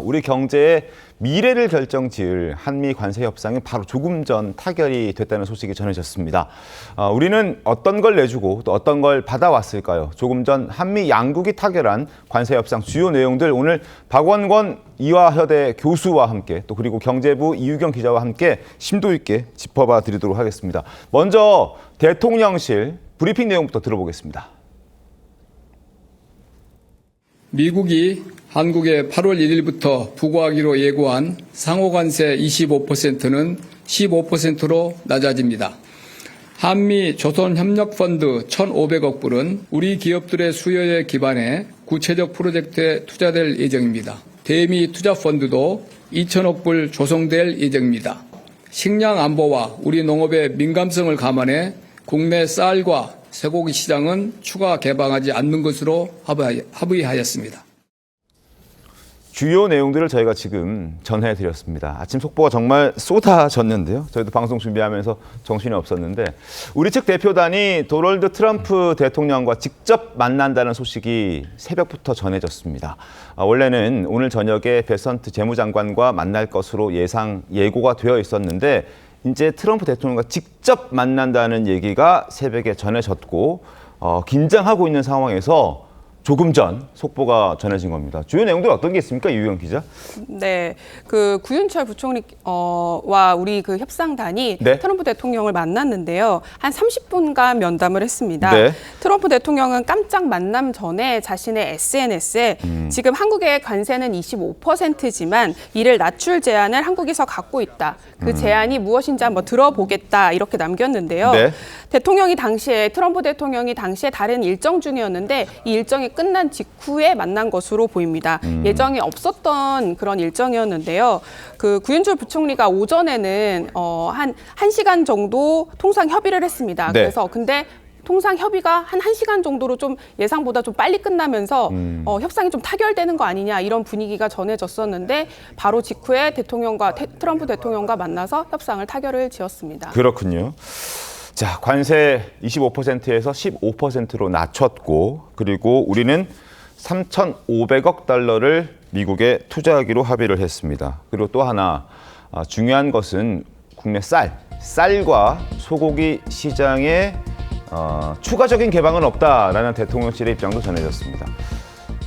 우리 경제의 미래를 결정지을 한미 관세 협상이 바로 조금 전 타결이 됐다는 소식이 전해졌습니다. 우리는 어떤 걸 내주고 또 어떤 걸 받아왔을까요? 조금 전 한미 양국이 타결한 관세 협상 주요 내용들 오늘 박원권 이화여대 교수와 함께 또 그리고 경제부 이유경 기자와 함께 심도 있게 짚어봐 드리도록 하겠습니다. 먼저 대통령실 브리핑 내용부터 들어보겠습니다. 미국이 한국에 8월 1일부터 부과하기로 예고한 상호관세 25%는 15%로 낮아집니다. 한미 조선협력펀드 1,500억 불은 우리 기업들의 수요에 기반해 구체적 프로젝트에 투자될 예정입니다. 대미 투자펀드도 2,000억 불 조성될 예정입니다. 식량 안보와 우리 농업의 민감성을 감안해 국내 쌀과 쇠고기 시장은 추가 개방하지 않는 것으로 합의하였습니다. 주요 내용들을 저희가 지금 전해드렸습니다. 아침 속보가 정말 쏟아졌는데요. 저희도 방송 준비하면서 정신이 없었는데 우리 측 대표단이 도널드 트럼프 대통령과 직접 만난다는 소식이 새벽부터 전해졌습니다. 원래는 오늘 저녁에 베선트 재무장관과 만날 것으로 예고가 되어 있었는데 이제 트럼프 대통령과 직접 만난다는 얘기가 새벽에 전해졌고 긴장하고 있는 상황에서 조금 전 속보가 전해진 겁니다. 주요 내용들 어떤 게 있습니까, 이유경 기자? 네, 그 구윤철 부총리와 우리 그 협상단이 네? 트럼프 대통령을 만났는데요. 한 30분간 면담을 했습니다. 네. 트럼프 대통령은 깜짝 만남 전에 자신의 SNS에 지금 한국의 관세는 25%지만 이를 낮출 제안을 한국에서 갖고 있다. 그 제안이 무엇인지 한번 들어보겠다 이렇게 남겼는데요. 네. 트럼프 대통령이 당시에 다른 일정 중이었는데 이 일정이 끝난 직후에 만난 것으로 보입니다. 예정이 없었던 그런 일정이었는데요. 그 구윤철 부총리가 오전에는 한 1시간 정도 통상 협의를 했습니다. 네. 그래서 근데 통상 협의가 한 1시간 정도로 좀 예상보다 좀 빨리 끝나면서 협상이 좀 타결되는 거 아니냐 이런 분위기가 전해졌었는데 바로 직후에 트럼프 대통령과 만나서 협상을 타결을 지었습니다. 그렇군요. 자, 관세 25%에서 15%로 낮췄고 그리고 우리는 3,500억 달러를 미국에 투자하기로 합의를 했습니다. 그리고 또 하나 중요한 것은 국내 쌀과 소고기 시장에 추가적인 개방은 없다라는 대통령실의 입장도 전해졌습니다.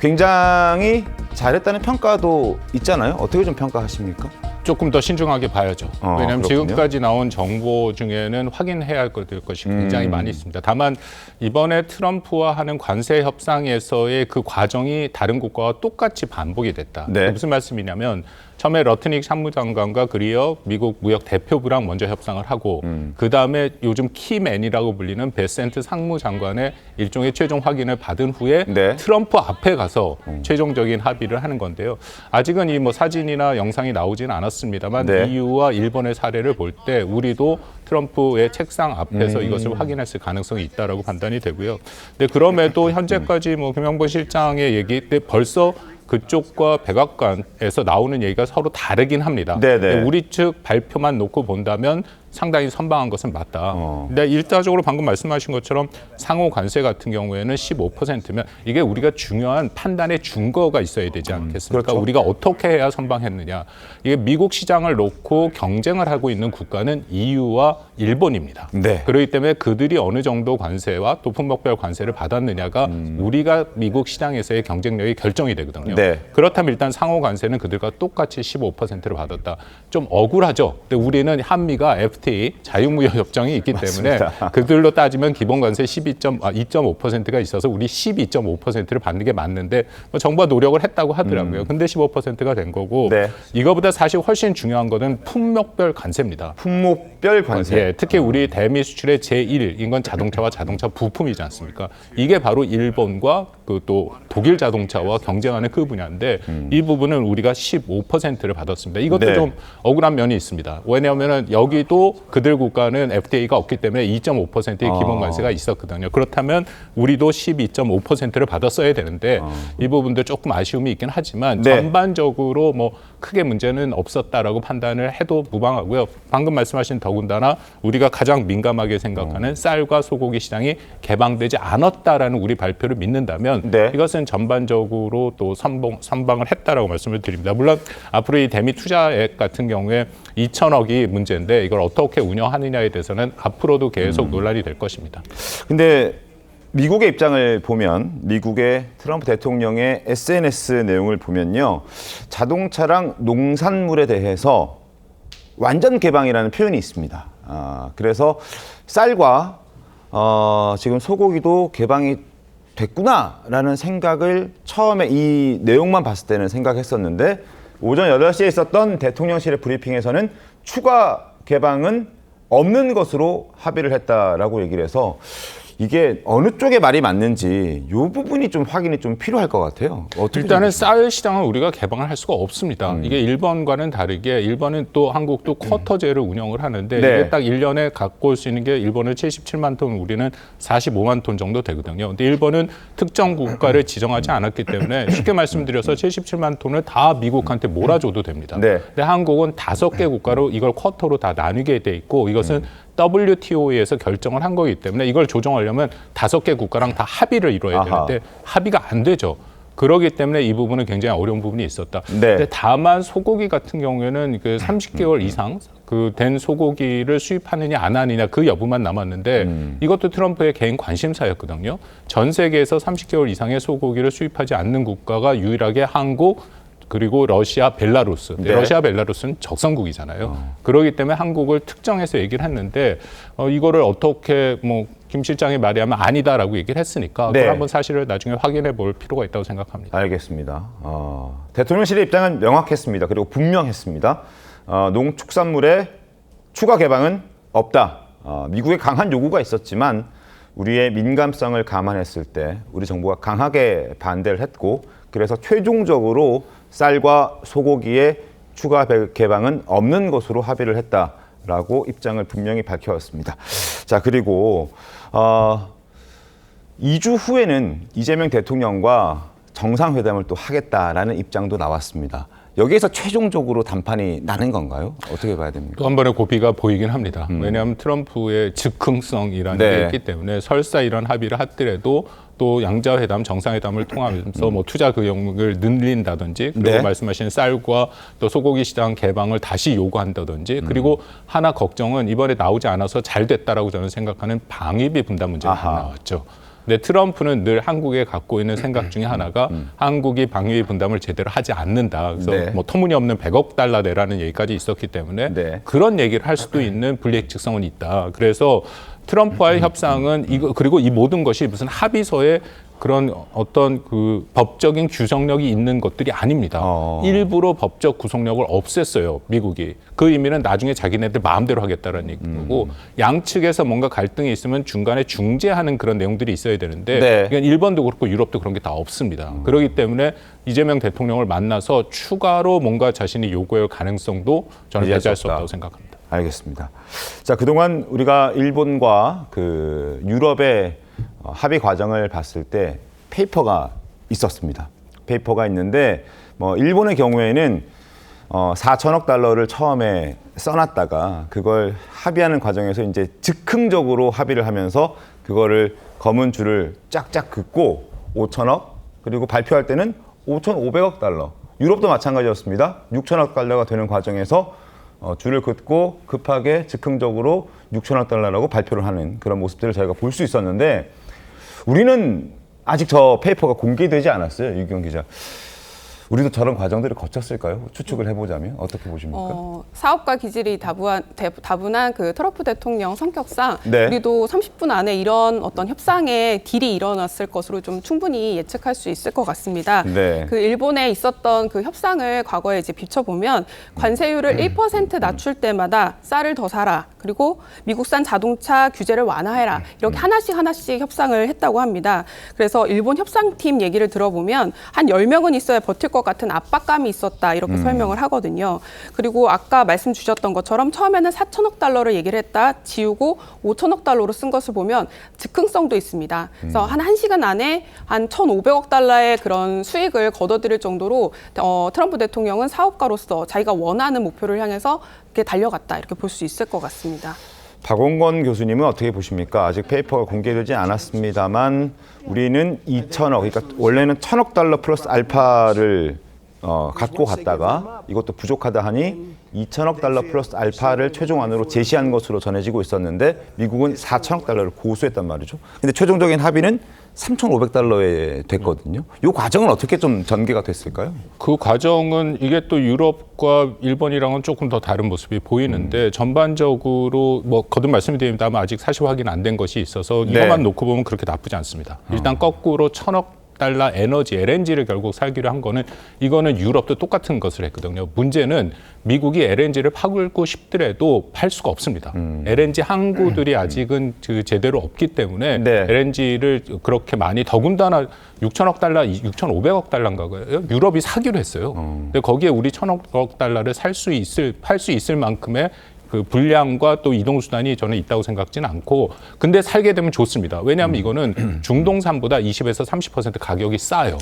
굉장히 잘했다는 평가도 있잖아요. 어떻게 좀 평가하십니까? 조금 더 신중하게 봐야죠. 왜냐하면 그렇군요. 지금까지 나온 정보 중에는 확인해야 할 것이 굉장히 많이 있습니다. 다만 이번에 트럼프와 하는 관세 협상에서의 그 과정이 다른 국가와 똑같이 반복이 됐다. 네. 무슨 말씀이냐면 처음에 러트닉 상무장관과 그리어 미국 무역 대표부랑 먼저 협상을 하고 그다음에 요즘 키맨이라고 불리는 베센트 상무장관의 일종의 최종 확인을 받은 후에 네. 트럼프 앞에 가서 최종적인 합의를 하는 건데요. 아직은 이 사진이나 영상이 나오지는 않았습니다만 네. EU와 일본의 사례를 볼 때 우리도 트럼프의 책상 앞에서 이것을 확인했을 가능성이 있다라고 판단이 되고요. 근데 그럼에도 현재까지 김영번 실장의 얘기 때 벌써 그쪽과 백악관에서 나오는 얘기가 서로 다르긴 합니다. 네네. 우리 측 발표만 놓고 본다면 상당히 선방한 것은 맞다. 근데 일차적으로 방금 말씀하신 것처럼 상호 관세 같은 경우에는 15%면 이게 우리가 중요한 판단의 증거가 있어야 되지 않겠습니까? 그렇죠. 우리가 어떻게 해야 선방했느냐. 이게 미국 시장을 놓고 경쟁을 하고 있는 국가는 EU와 일본입니다. 네. 그렇기 때문에 그들이 어느 정도 관세와 또 품목별 관세를 받았느냐가 우리가 미국 시장에서의 경쟁력이 결정이 되거든요. 네. 그렇다면 일단 상호 관세는 그들과 똑같이 15%를 받았다. 좀 억울하죠. 근데 우리는 한미가 FTA 자유무역 협정이 있기 때문에 그들로 따지면 기본 관세 2.5%가 있어서 우리 12.5%를 받는 게 맞는데 정부가 노력을 했다고 하더라고요. 근데 15%가 된 거고 네. 이거보다 사실 훨씬 중요한 거는 품목별 관세입니다. 품목별 관세. 예, 특히 우리 대미 수출의 제1인 건 자동차와 자동차 부품이지 않습니까? 이게 바로 일본과 그 또 독일 자동차와 경쟁하는 그 분야인데 이 부분은 우리가 15%를 받았습니다. 이것도 네. 좀 억울한 면이 있습니다. 왜냐하면 여기도 그리고 그들 국가는 FTA가 없기 때문에 2.5%의 기본 관세가 있었거든요. 그렇다면 우리도 12.5%를 받았어야 되는데 이 부분도 조금 아쉬움이 있긴 하지만 네. 전반적으로 뭐 크게 문제는 없었다라고 판단을 해도 무방하고요. 방금 말씀하신 더군다나 우리가 가장 민감하게 생각하는 쌀과 소고기 시장이 개방되지 않았다라는 우리 발표를 믿는다면 네. 이것은 전반적으로 또 선방을 했다라고 말씀을 드립니다. 물론 앞으로 이 대미 투자액 같은 경우에 2천억이 문제인데 이걸 어떻게 운영하느냐에 대해서는 앞으로도 계속 논란이 될 것입니다. 근데 미국의 입장을 보면 미국의 트럼프 대통령의 SNS 내용을 보면요. 자동차랑 농산물에 대해서 완전 개방이라는 표현이 있습니다. 그래서 쌀과 지금 소고기도 개방이 됐구나라는 생각을 처음에 이 내용만 봤을 때는 생각했었는데 오전 8시에 있었던 대통령실의 브리핑에서는 추가 개방은 없는 것으로 합의를 했다라고 얘기를 해서 이게 어느 쪽의 말이 맞는지 이 부분이 좀 확인이 좀 필요할 것 같아요. 어떻게 일단은 생각하십니까? 쌀 시장을 우리가 개방을 할 수가 없습니다. 이게 일본과는 다르게 일본은 또 한국도 쿼터제를 운영을 하는데 네. 이게 딱 1년에 갖고 올 수 있는 게 일본은 77만 톤, 우리는 45만 톤 정도 되거든요. 근데 일본은 특정 국가를 지정하지 않았기 때문에 쉽게 말씀드려서 77만 톤을 다 미국한테 몰아줘도 됩니다. 네. 근데 한국은 5개 국가로 이걸 쿼터로 다 나뉘게 돼 있고 이것은 WTO에서 결정을 한 거기 때문에 이걸 조정하려면 5개 국가랑 다 합의를 이뤄야 아하. 되는데 합의가 안 되죠. 그렇기 때문에 이 부분은 굉장히 어려운 부분이 있었다. 네. 근데 다만 소고기 같은 경우에는 그 30개월 이상 그 된 소고기를 수입하느냐 안 하느냐 그 여부만 남았는데 이것도 트럼프의 개인 관심사였거든요. 전 세계에서 30개월 이상의 소고기를 수입하지 않는 국가가 유일하게 한국 그리고 러시아, 벨라루스. 네. 러시아, 벨라루스는 적성국이잖아요. 그렇기 때문에 한국을 특정해서 얘기를 했는데 이거를 어떻게 뭐 김 실장이 말하면 아니다라고 얘기를 했으니까 네. 그걸 한번 사실을 나중에 확인해 볼 필요가 있다고 생각합니다. 알겠습니다. 대통령실의 입장은 명확했습니다. 그리고 분명했습니다. 농축산물의 추가 개방은 없다. 미국의 강한 요구가 있었지만 우리의 민감성을 감안했을 때 우리 정부가 강하게 반대를 했고 그래서 최종적으로 쌀과 소고기의 추가 개방은 없는 것으로 합의를 했다라고 입장을 분명히 밝혔습니다. 자, 그리고 2주 후에는 이재명 대통령과 정상회담을 또 하겠다라는 입장도 나왔습니다. 여기에서 최종적으로 단판이 나는 건가요? 어떻게 봐야 됩니까? 또 한 번의 고비가 보이긴 합니다. 왜냐하면 트럼프의 즉흥성이라는 네. 게 있기 때문에 설사 이런 합의를 하더라도 또 양자회담, 정상회담을 통하면서 뭐 투자 금액을 늘린다든지 그리고 네. 말씀하신 쌀과 또 소고기 시장 개방을 다시 요구한다든지 그리고 하나 걱정은 이번에 나오지 않아서 잘 됐다라고 저는 생각하는 방위비 분담 문제가 아하. 나왔죠. 근데 트럼프는 늘 한국에 갖고 있는 생각 중에 하나가 한국이 방위비 분담을 제대로 하지 않는다. 그래서 네. 뭐 터무니없는 100억 달러 내라는 얘기까지 있었기 때문에 네. 그런 얘기를 할 수도 있는 불리직성은 있다. 그래서 트럼프와의 협상은 이거 그리고 이 모든 것이 무슨 합의서에 그런 어떤 그 법적인 규정력이 있는 것들이 아닙니다. 일부러 법적 구속력을 없앴어요, 미국이. 그 의미는 나중에 자기네들 마음대로 하겠다는 얘기고 양측에서 뭔가 갈등이 있으면 중간에 중재하는 그런 내용들이 있어야 되는데 네. 그러니까 일본도 그렇고 유럽도 그런 게 다 없습니다. 그렇기 때문에 이재명 대통령을 만나서 추가로 뭔가 자신이 요구할 가능성도 저는 배제할 배제할 수 수 없다. 없다고 생각합니다. 알겠습니다. 자, 그동안 우리가 일본과 그 유럽의 합의 과정을 봤을 때 페이퍼가 있었습니다. 페이퍼가 있는데 뭐 일본의 경우에는 4천억 달러를 처음에 써놨다가 그걸 합의하는 과정에서 이제 즉흥적으로 합의를 하면서 그거를 검은 줄을 쫙쫙 긋고 5천억 그리고 발표할 때는 5,500억 달러. 유럽도 마찬가지였습니다. 6천억 달러가 되는 과정에서 줄을 긋고 급하게 즉흥적으로 6천억 달러라고 발표를 하는 그런 모습들을 저희가 볼 수 있었는데 우리는 아직 저 페이퍼가 공개되지 않았어요. 유경 기자. 우리도 저런 과정들을 거쳤을까요? 추측을 해보자면 어떻게 보십니까? 사업가 기질이 다분한 그 트럼프 대통령 성격상 네. 우리도 30분 안에 이런 어떤 협상의 딜이 일어났을 것으로 좀 충분히 예측할 수 있을 것 같습니다. 네. 그 일본에 있었던 그 협상을 과거에 이제 비춰보면 관세율을 1% 낮출 때마다 쌀을 더 사라. 그리고 미국산 자동차 규제를 완화해라. 이렇게 하나씩 협상을 했다고 합니다. 그래서 일본 협상팀 얘기를 들어보면 한 10명은 있어야 버틸 것 같은 압박감이 있었다. 이렇게 설명을 하거든요. 그리고 아까 말씀 주셨던 것처럼 처음에는 4천억 달러를 얘기를 했다 지우고 5천억 달러로 쓴 것을 보면 즉흥성도 있습니다. 그래서 한 1시간 안에 한 1,500억 달러의 그런 수익을 거둬들일 정도로 트럼프 대통령은 사업가로서 자기가 원하는 목표를 향해서 이렇게 달려갔다. 이렇게 볼 수 있을 것 같습니다. 박원권 교수님은 어떻게 보십니까? 아직 페이퍼가 공개되지 않았습니다만 우리는 2천억, 그러니까 원래는 1,000억 달러 플러스 알파를 갖고 갔다가 이것도 부족하다 하니 2천억 달러 플러스 알파를 최종안으로 제시한 것으로 전해지고 있었는데 미국은 4천억 달러를 고수했단 말이죠. 근데 최종적인 합의는 3,500달러에 됐거든요. 이 과정은 어떻게 좀 전개가 됐을까요? 그 과정은 이게 또 유럽과 일본이랑은 조금 더 다른 모습이 보이는데 전반적으로 뭐 거듭 말씀드립니다만 아직 사실 확인 안 된 것이 있어서 이것만 놓고 보면 그렇게 나쁘지 않습니다. 일단 거꾸로 1,000억 달러 에너지, LNG를 결국 살기로 한 거는 이거는 유럽도 똑같은 것을 했거든요. 문제는 미국이 LNG를 파고 싶더라도 팔 수가 없습니다. LNG 항구들이 아직은 그 제대로 없기 때문에 네. LNG를 그렇게 많이 더군다나 6천억 달러, 6,500억 달러인가요? 유럽이 사기로 했어요. 근데 거기에 우리 1,000억 달러를 팔 수 있을 만큼의 그 분량과 또 이동 수단이 저는 있다고 생각지는 않고 근데 살게 되면 좋습니다. 왜냐하면 이거는 중동산보다 20에서 30% 가격이 싸요.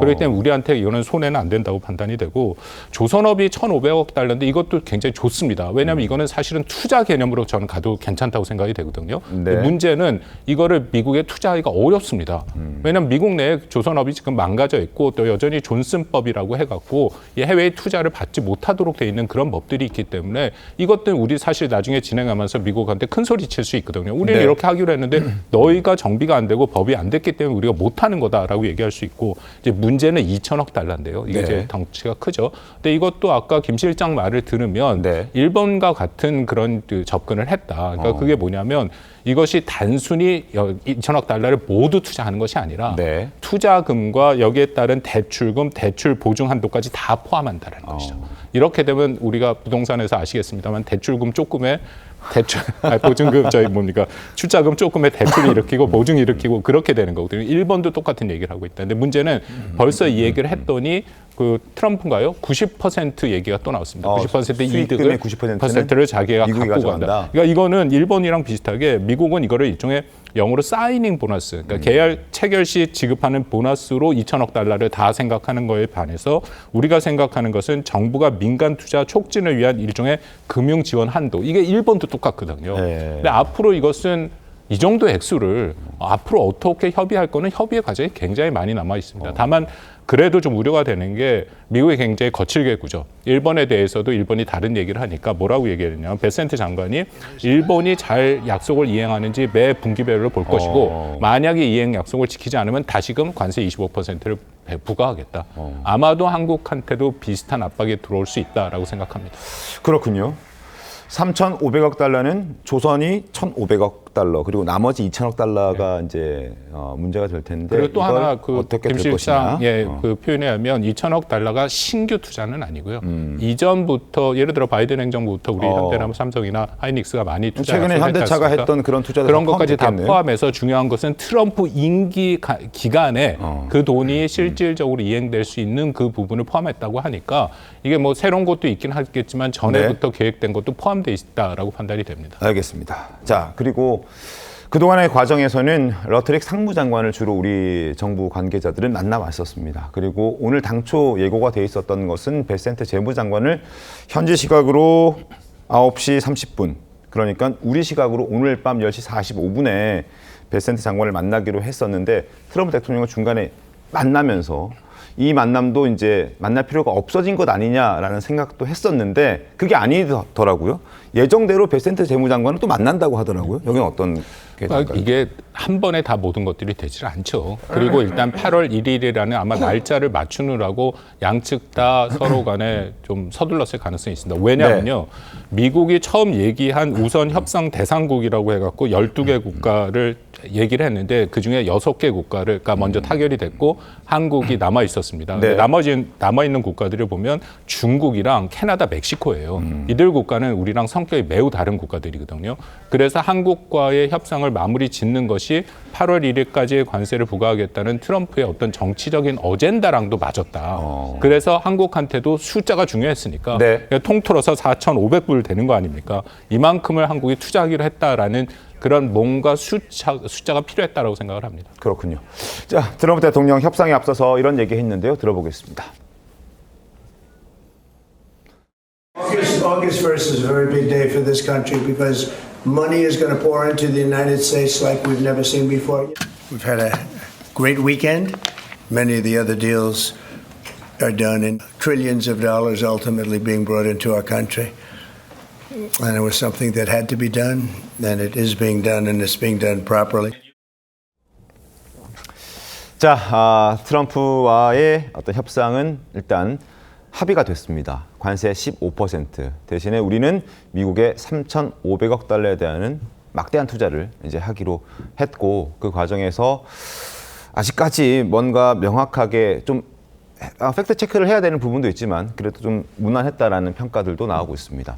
그렇기 때문에 우리한테 이거는 손해는 안 된다고 판단이 되고 조선업이 1,500억 달러인데 이것도 굉장히 좋습니다. 왜냐하면 이거는 사실은 투자 개념으로 저는 가도 괜찮다고 생각이 되거든요. 네. 문제는 이거를 미국에 투자하기가 어렵습니다. 왜냐하면 미국 내에 조선업이 지금 망가져 있고 또 여전히 존슨법이라고 해갖고 이 해외에 투자를 받지 못하도록 돼 있는 그런 법들이 있기 때문에 이것들은 우리 사실 나중에 진행하면서 미국한테 큰 소리 칠 수 있거든요. 우리는 네. 이렇게 하기로 했는데 너희가 정비가 안 되고 법이 안 됐기 때문에 우리가 못하는 거다라고 얘기할 수 있고 이제 문제는 2천억 달러인데요. 이게 네. 이제 덩치가 크죠. 근데 이것도 아까 김 실장 말을 들으면 네. 일본과 같은 그런 그 접근을 했다. 그러니까 그게 뭐냐면 이것이 단순히 2천억 달러를 모두 투자하는 것이 아니라 네. 투자금과 여기에 따른 대출금, 대출 보증 한도까지 다 포함한다는 것이죠. 이렇게 되면 우리가 부동산에서 아시겠습니다만 대출금 조금에 보증금 출자금 조금에 대출을 일으키고 보증 일으키고 그렇게 되는 거거든요. 일본도 똑같은 얘기를 하고 있다. 근데 문제는 벌써 이 얘기를 했더니 그 트럼프인가요? 90% 얘기가 또 나왔습니다. 90% 이득을 90%를 자기가 미국이 갖고 가져간다. 간다. 그러니까 이거는 일본이랑 비슷하게 미국은 이거를 일종의 영어로 사이닝 보너스, 그러니까 계약 체결 시 지급하는 보너스로 2천억 달러를 다 생각하는 거에 반해서 우리가 생각하는 것은 정부가 민간 투자 촉진을 위한 일종의 금융 지원 한도. 이게 일본도 똑같거든요. 네. 근데 앞으로 이것은 이 정도 액수를 앞으로 어떻게 협의할 거는 협의의 과정이 굉장히 많이 남아 있습니다. 다만 그래도 좀 우려가 되는 게 미국이 굉장히 거칠게 구죠. 일본에 대해서도 일본이 다른 얘기를 하니까 뭐라고 얘기했냐면 베센트 장관이 일본이 잘 약속을 이행하는지 매 분기별로 볼 것이고 만약에 이행 약속을 지키지 않으면 다시금 관세 25%를 부과하겠다. 아마도 한국한테도 비슷한 압박이 들어올 수 있다라고 생각합니다. 그렇군요. 3,500억 달러는 조선이 1,500억 달러 그리고 나머지 2천억 달러가 이제 문제가 될 텐데 그리고 또 하나 그 어떻게 김 될 것이냐. 실장의 그 표현에 하면 2천억 달러가 신규 투자는 아니고요. 이전부터 예를 들어 바이든 행정부부터 우리 현대나 삼성이나 하이닉스가 많이 투자 최근에 현대차가 했던 그런 투자들 그런 것까지 다 포함해서 중요한 것은 트럼프 임기 기간에 그 돈이 실질적으로 이행될 수 있는 그 부분을 포함했다고 하니까 이게 뭐 새로운 것도 있긴 하겠지만 전에부터 계획된 것도 포함되어 있다라고 판단이 됩니다. 알겠습니다. 자, 그리고 그동안의 과정에서는 러트릭 상무장관을 주로 우리 정부 관계자들은 만나왔었습니다. 그리고 오늘 당초 예고가 돼 있었던 것은 베센트 재무장관을 현지 시각으로 9시 30분, 그러니까 우리 시각으로 오늘 밤 10시 45분에 베센트 장관을 만나기로 했었는데 트럼프 대통령은 중간에 만나면서 이 만남도 이제 만날 필요가 없어진 것 아니냐라는 생각도 했었는데 그게 아니더라고요. 예정대로 베센트 재무장관은 또 만난다고 하더라고요. 여기는 어떤 어떻게 될까요? 이게 한 번에 다 모든 것들이 되질 않죠. 그리고 일단 8월 1일이라는 아마 날짜를 맞추느라고 양측 다 서로 간에 좀 서둘렀을 가능성이 있습니다. 왜냐하면요. 미국이 처음 얘기한 우선 협상 대상국이라고 해갖고 12개 국가를 얘기를 했는데 그중에 6개 국가를 먼저 타결이 됐고 한국이 남아 있었습니다. 네. 남아있는 국가들을 보면 중국이랑 캐나다, 멕시코예요. 이들 국가는 우리랑 성격이 매우 다른 국가들이거든요. 그래서 한국과의 협상을 마무리 짓는 것이 8월 1일까지의 관세를 부과하겠다는 트럼프의 어떤 정치적인 어젠다랑도 맞았다. 그래서 한국한테도 숫자가 중요했으니까 네. 통틀어서 4,500불 되는 거 아닙니까? 이만큼을 한국이 투자하기로 했다라는 그런 뭔가 숫자가 필요했다라고 생각을 합니다. 그렇군요. 자, 트럼프 대통령 협상에 앞서서 이런 얘기 했는데요. 들어보겠습니다. August 1st is a very big day for this country because money is going to pour into the United States like we've never seen before. We've had a great weekend. Many of the other deals are done in trillions of dollars ultimately being brought into our country. And it was something that had to be done, and it is being done, and it's being done properly. 자, 트럼프와의 어떤 협상은 일단 합의가 됐습니다. 관세 15% 대신에 우리는 미국에 3,500억 달러에 대한 막대한 투자를 이제 하기로 했고 그 과정에서 아직까지 뭔가 명확하게 좀 팩트 체크를 해야 되는 부분도 있지만 그래도 좀 무난했다라는 평가들도 나오고 있습니다.